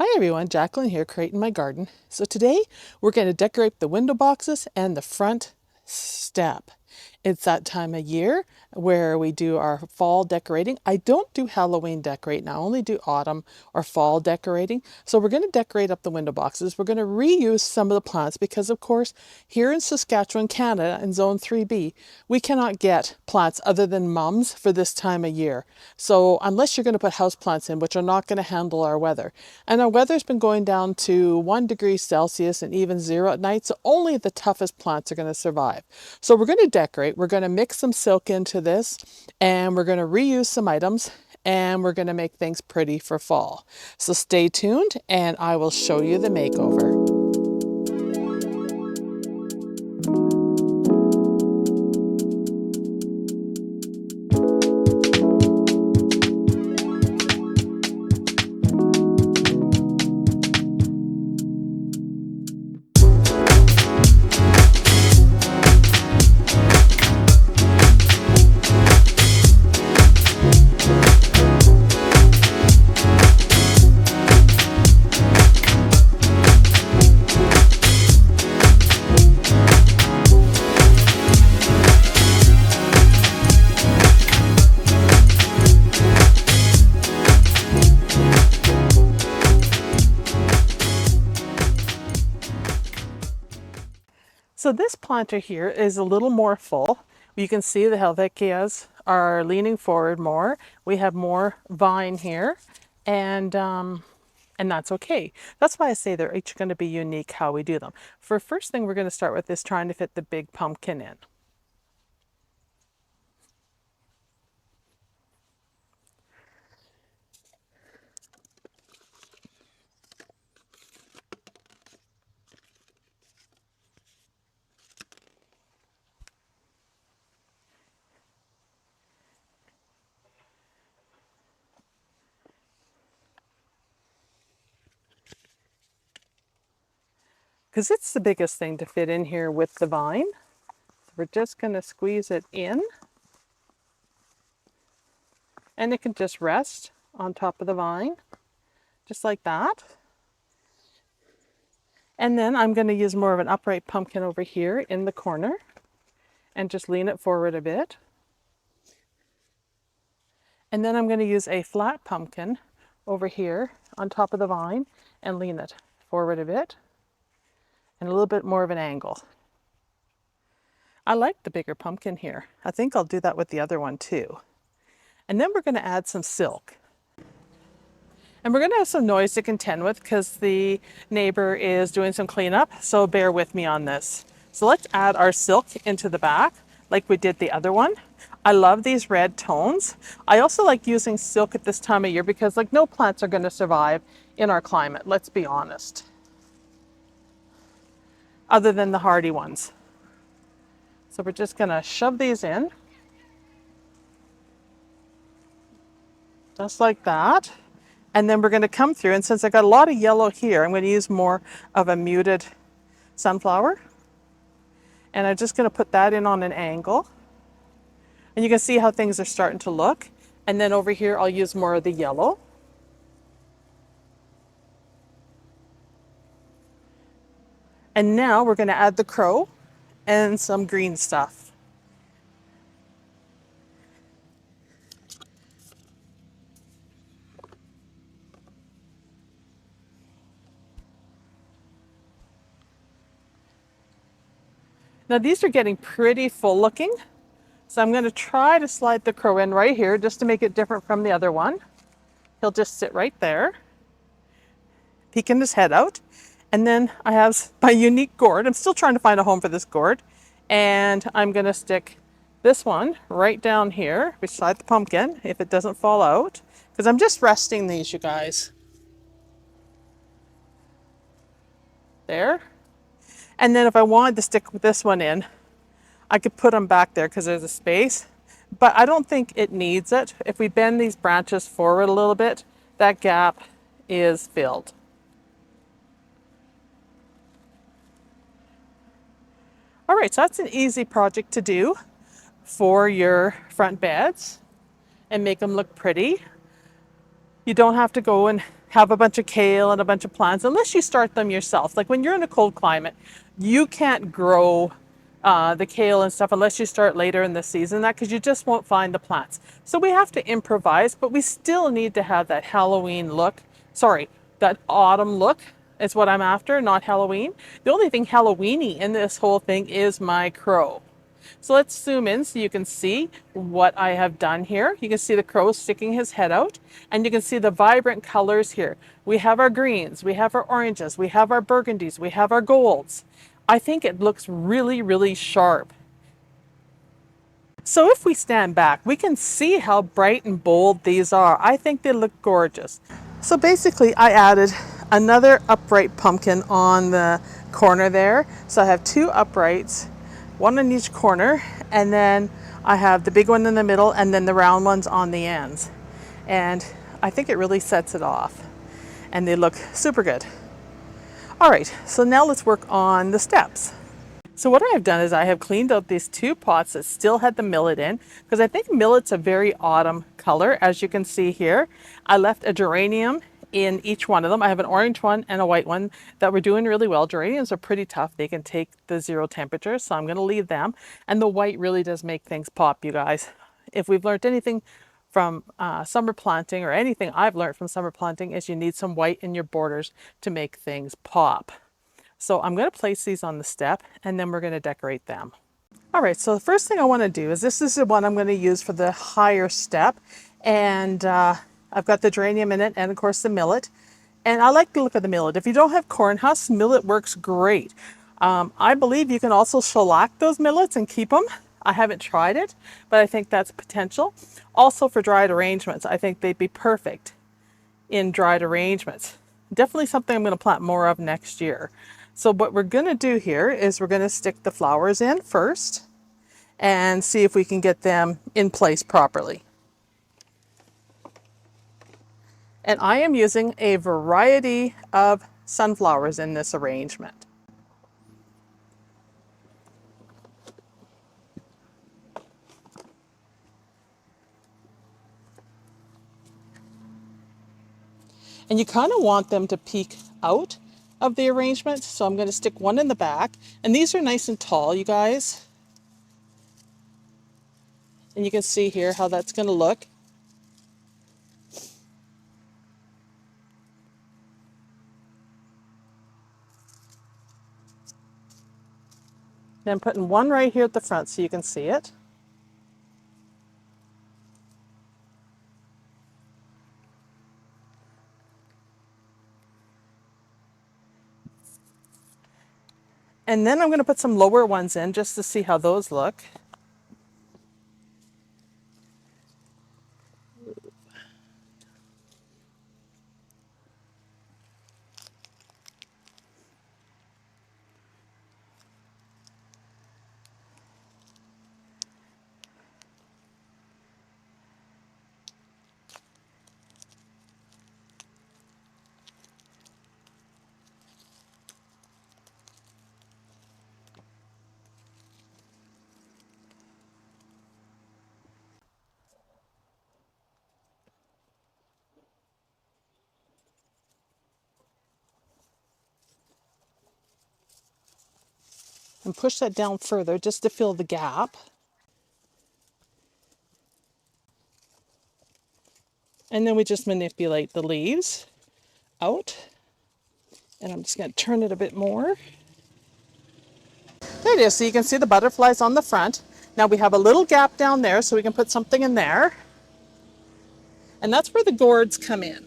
Hi everyone, Jacqueline here, creating my garden. So today we're going to decorate the window boxes and the front step. It's that time of year where we do our fall decorating. I don't do Halloween decorating, I only do autumn or fall decorating. So we're going to decorate up the window boxes. We're going to reuse some of the plants because, of course, here in Saskatchewan, Canada, in Zone 3B, we cannot get plants other than mums for this time of year. So unless you're going to put house plants in, which are not going to handle our weather. And our weather's been going down to 1 degree Celsius and even 0 at night, so only the toughest plants are going to survive. So we're going to decorate. We're going to mix some silk into this, and we're going to reuse some items, and we're going to make things pretty for fall. So stay tuned, and I will show you the makeover. So this planter here is a little more full. You can see the Helvetias are leaning forward more. We have more vine here, and that's okay. That's why I say they're each going to be unique how we do them. For first thing we're going to start with is trying to fit the big pumpkin in. Because it's the biggest thing to fit in here with the vine. So we're just going to squeeze it in, and it can just rest on top of the vine, just like that. And then I'm going to use more of an upright pumpkin over here in the corner and just lean it forward a bit. And then I'm going to use a flat pumpkin over here on top of the vine and lean it forward a bit and a little bit more of an angle. I like the bigger pumpkin here. I think I'll do that with the other one too. And then we're going to add some silk. And we're going to have some noise to contend with because the neighbor is doing some cleanup, so bear with me on this. So let's add our silk into the back like we did the other one. I love these red tones. I also like using silk at this time of year because no plants are going to survive in our climate, let's be honest, other than the hardy ones. So we're just going to shove these in, just like that. And then we're going to come through, and since I got a lot of yellow here, I'm going to use more of a muted sunflower. And I'm just going to put that in on an angle. And you can see how things are starting to look. And then over here, I'll use more of the yellow. And now we're going to add the crow and some green stuff. Now these are getting pretty full looking. So I'm going to try to slide the crow in right here just to make it different from the other one. He'll just sit right there, peeking his head out. And then I have my unique gourd. I'm still trying to find a home for this gourd. And I'm going to stick this one right down here beside the pumpkin if it doesn't fall out. Because I'm just resting these, you guys. There. And then if I wanted to stick this one in, I could put them back there because there's a space. But I don't think it needs it. If we bend these branches forward a little bit, that gap is filled. All right, so that's an easy project to do for your front beds and make them look pretty. You don't have to go and have a bunch of kale and a bunch of plants unless you start them yourself. Like when you're in a cold climate, you can't grow the kale and stuff unless you start later in the season, that because you just won't find the plants. So we have to improvise, but we still need to have that Halloween look. Sorry, that autumn look is what I'm after, not Halloween. The only thing Halloweeny in this whole thing is my crow. So let's zoom in so you can see what I have done here. You can see the crow sticking his head out, and you can see the vibrant colors here. We have our greens, we have our oranges, we have our burgundies, we have our golds. I think it looks really, really sharp. So if we stand back, we can see how bright and bold these are. I think they look gorgeous. So basically I added another upright pumpkin on the corner there. So I have two uprights, one on each corner, and then I have the big one in the middle and then the round ones on the ends. And I think it really sets it off and they look super good. All right, so now let's work on the steps. So what I have done is I have cleaned out these two pots that still had the millet in, because I think millet's a very autumn color, as you can see here. I left a geranium in each one of them. I have an orange one and a white one that were doing really well. Geraniums are pretty tough. They can take the 0 temperature, so I'm going to leave them. And the white really does make things pop, you guys. If we've learned anything from summer planting, or anything I've learned from summer planting, is you need some white in your borders to make things pop. So I'm going to place these on the step and then we're going to decorate them. All right, so the first thing I want to do is this is the one I'm going to use for the higher step. And I've got the geranium in it and of course the millet. And I like the look of the millet. If you don't have corn husks, millet works great. I believe you can also shellac those millets and keep them. I haven't tried it, but I think that's potential. Also for dried arrangements, I think they'd be perfect in dried arrangements. Definitely something I'm going to plant more of next year. So what we're going to do here is we're going to stick the flowers in first and see if we can get them in place properly. And I am using a variety of sunflowers in this arrangement. And you kind of want them to peek out of the arrangement. So I'm going to stick one in the back. And these are nice and tall, you guys. And you can see here how that's going to look. And I'm putting one right here at the front so you can see it. And then I'm going to put some lower ones in just to see how those look. And push that down further just to fill the gap. And then we just manipulate the leaves out. And I'm just going to turn it a bit more. There it is. So you can see the butterflies on the front. Now we have a little gap down there so we can put something in there. And that's where the gourds come in.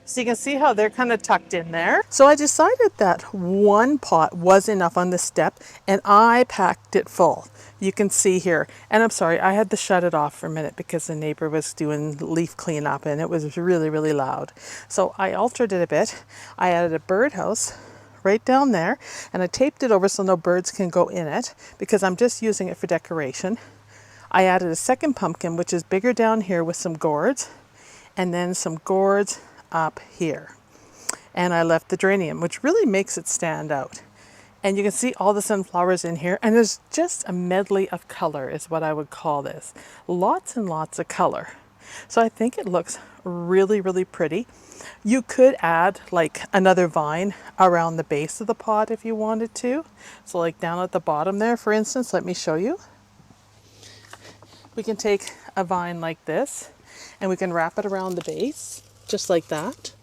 So you can see how they're kind of tucked in there. So I decided that one pot was enough on the step and I packed it full. You can see here. And I'm sorry, I had to shut it off for a minute because the neighbor was doing leaf cleanup and it was really, really loud. So I altered it a bit. I added a birdhouse right down there, and I taped it over so no birds can go in it because I'm just using it for decoration. I added a second pumpkin, which is bigger down here with some gourds, and then some gourds up here. And I left the geranium, which really makes it stand out. And you can see all the sunflowers in here, and there's just a medley of color is what I would call this. Lots and lots of color. So I think it looks really, really pretty. You could add like another vine around the base of the pot if you wanted to. So like down at the bottom there, for instance, let me show you. We can take a vine like this and we can wrap it around the base, just like that.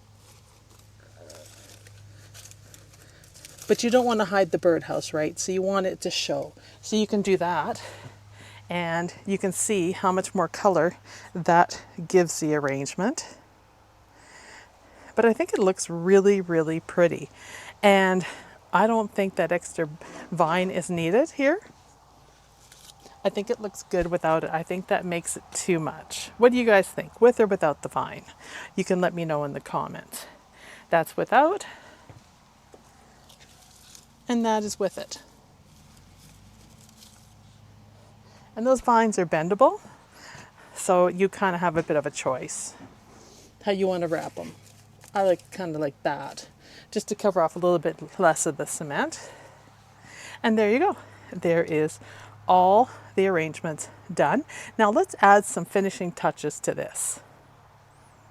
But you don't want to hide the birdhouse, right? So you want it to show. So you can do that, and you can see how much more color that gives the arrangement. But I think it looks really, really pretty. And I don't think that extra vine is needed here. I think it looks good without it. I think that makes it too much. What do you guys think, with or without the vine? You can let me know in the comments. That's without, and that is with it. And those vines are bendable, so you kind of have a bit of a choice how you want to wrap them. I like kind of like that, just to cover off a little bit less of the cement. And there you go. There is all the arrangements done. Now let's add some finishing touches to this.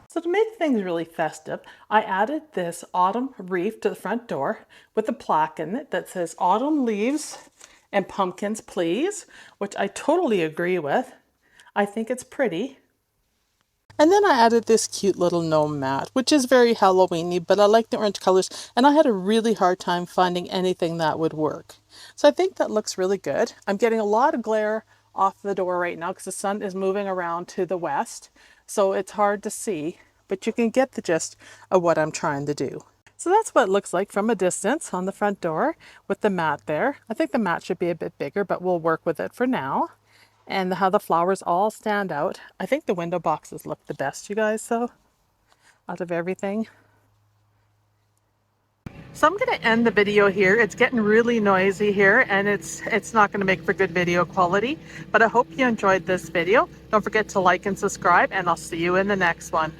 So to make things really festive, I added this autumn wreath to the front door with a plaque in it that says "Autumn leaves and pumpkins, please," which I totally agree with. I think it's pretty. And then I added this cute little gnome mat, which is very Halloween-y, but I like the orange colors, and I had a really hard time finding anything that would work. So I think that looks really good. I'm getting a lot of glare off the door right now because the sun is moving around to the west, so it's hard to see, but you can get the gist of what I'm trying to do. So that's what it looks like from a distance on the front door with the mat there. I think the mat should be a bit bigger, but we'll work with it for now. And how the flowers all stand out. I think the window boxes look the best, you guys, so out of everything. So I'm going to end the video here. It's getting really noisy here, and it's not going to make for good video quality, but I hope you enjoyed this video. Don't forget to like and subscribe, and I'll see you in the next one.